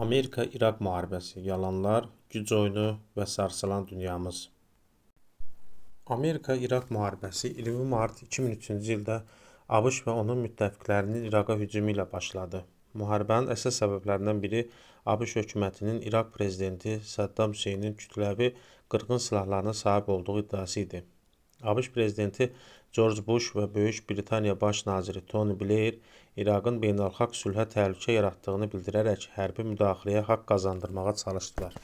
Amerika-İraq müharibəsi, yalanlar, güc oyunu və sarsılan dünyamız. Amerika-İraq müharibəsi 20 mart 2003-cü ildə ABŞ və onun müttəfiqlərinin İraqa hücumu ilə başladı. Müharibənin əsas səbəblərindən biri ABŞ hökumətinin İraq prezidenti Saddam Hüseynin kütləvi qırğın silahlarına sahib olduğu iddiası idi. ABŞ prezidenti George Bush və Böyük Britaniya baş naziri Tony Blair İraqın beynəlxalq sülhə təhlükə yaratdığını bildirərək hərbi müdaxiləyə haqq qazandırmağa çalışdılar.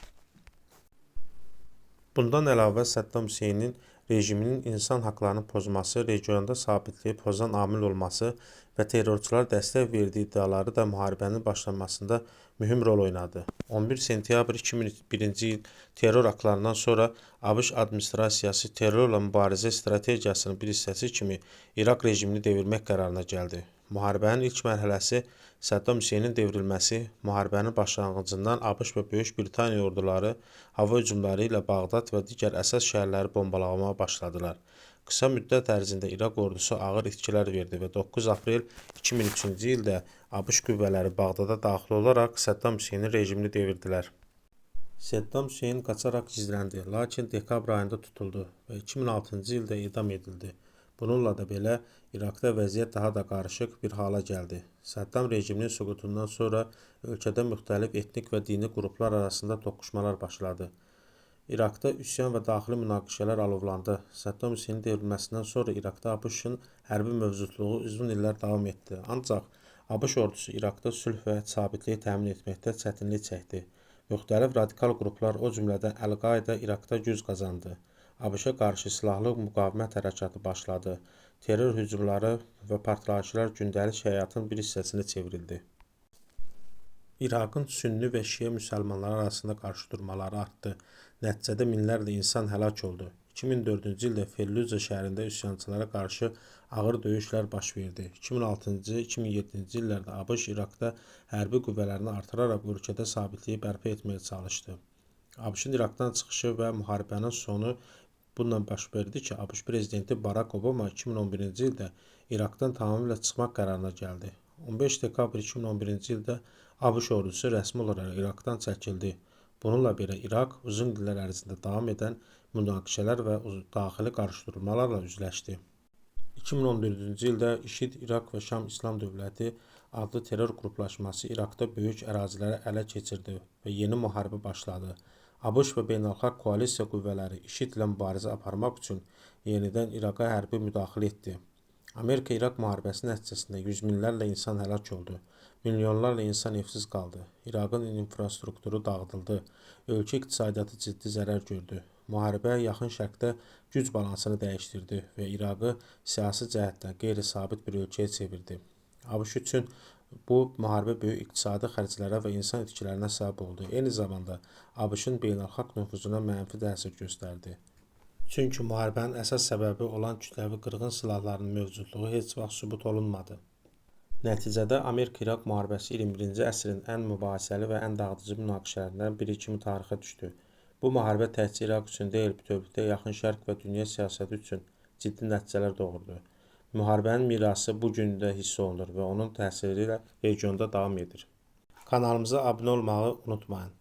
Bundan əlavə Saddam Hüseynin rejiminin insan haqlarını pozması, regionda sabitliyi pozan amil olması və terrorçular dəstək verdiyi iddiaları da müharibənin başlanmasında mühüm rol oynadı. 11 sentyabr 2001-ci il terror aktlarından sonra ABŞ administrasiyası terrorla mübarizə strategiyasının bir hissəsi kimi İraq rejimini devirmək qərarına gəldi. Müharibənin ilk mərhələsi Saddam Hüseynin devrilməsi, müharibənin başlanğıcından ABŞ və Böyük Britaniya orduları hava hücumları ilə Bağdad və digər əsas şəhərləri bombalamağa başladılar. Qısa müddət ərzində İraq ordusu ağır itkilər verdi və 9 aprel 2003-cü ildə ABŞ qüvvələri Bağdada daxil olaraq Saddam Hüseynin rejimini devirdilər. Saddam Hüseyn qaçaraq gizləndi, lakin dekabr ayında tutuldu və 2006-cı ildə edam edildi. Bununla da belə İraqda vəziyyət daha da qarışıq bir hala gəldi. Saddam rejiminin süqutundan sonra ölkədə müxtəlif etnik və dini qruplar arasında toqquşmalar başladı. İraqda üsyan və daxili münaqişələr alovlandı. Saddam Hüseynin devrilməsindən sonra İraqda ABŞ-ın hərbi mövcudluğu uzun illər davam etdi. Ancaq ABŞ ordusu İraqda sülh və sabitliyi təmin etməkdə çətinlik çəkdi. Müxtəlif radikal qruplar, o cümlədən Əl-Qaida İraqda güc qazandı. ABŞ-a qarşı silahlı müqavimət hərəkatı başladı. Terror hücumları və partlayışlar gündəlik həyatın bir hissəsinə çevrildi. İraqın sünni və şiə müsəlmanları arasında qarşıdurmaları artdı. Nəticədə minlərlə insan həlak oldu. 2004-cü ildə Fəllucə şəhərində üsyançılara qarşı ağır döyüşlər baş verdi. 2006-2007-ci illərdə ABŞ İraqda hərbi qüvvələrini artıraraq ölkədə sabitliyi bərpa etməyə çalışdı. ABŞ-ın İraqdan çıxışı və müharibənin sonu bununla baş verdi ki, ABŞ prezidenti Barack Obama 2011-ci ildə İraqdan tamamilə çıxmaq qərarına gəldi. 15 dekabr 2011-ci ildə ABŞ ordusu rəsmi olaraq İraqdan çəkildi. Bununla belə İraq uzun illər ərzində davam edən münaqişələr və daxili qarşıdurmalarla üzləşdi. 2014-cü ildə IŞİD İraq və Şam İslam Dövləti adlı terror qruplaşması İraqda böyük əraziləri ələ keçirdi və yeni müharibə başladı. ABŞ və beynəlxalq koalisiya qüvvələri IŞİD ilə mübarizə aparmaq üçün yenidən İraqa hərbi müdaxilə etdi. Amerika-İraq müharibəsi nəticəsində yüz minlərlə insan həlak oldu. Milyonlarla insan evsiz qaldı. İraqın infrastrukturu dağıdıldı. Ölkə iqtisadiyyatı ciddi zərər gördü. Müharibə Yaxın Şərqdə güc balansını dəyişdirdi və İraqı siyasi cəhətdən qeyri-sabit bir ölkəyə çevirdi. ABŞ üçün bu müharibə böyük iqtisadi xərclərə və insan itkilərinə səbəb oldu. Eyni zamanda ABŞ-ın beynəlxalq nüfuzuna mənfi təsir göstərdi. Çünki müharibənin əsas səbəbi olan kütləvi qırğın silahlarının mövcudluğu heç vaxt sübut olunmadı. Nəticədə Amerika-İraq müharibəsi 21-ci əsrin ən mübahisəli və ən dağıdıcı münaqişələrindən biri kimi tarixə düşdü. Bu müharibə təkcə İraq üçün deyil, bütövlükdə Yaxın Şərq və dünya siyasəti üçün ciddi nəticələr doğurdu. Müharibənin mirası bu gün də hiss olunur və onun təsiri ilə regionda davam edir. Kanalımıza abunə olmağı unutmayın.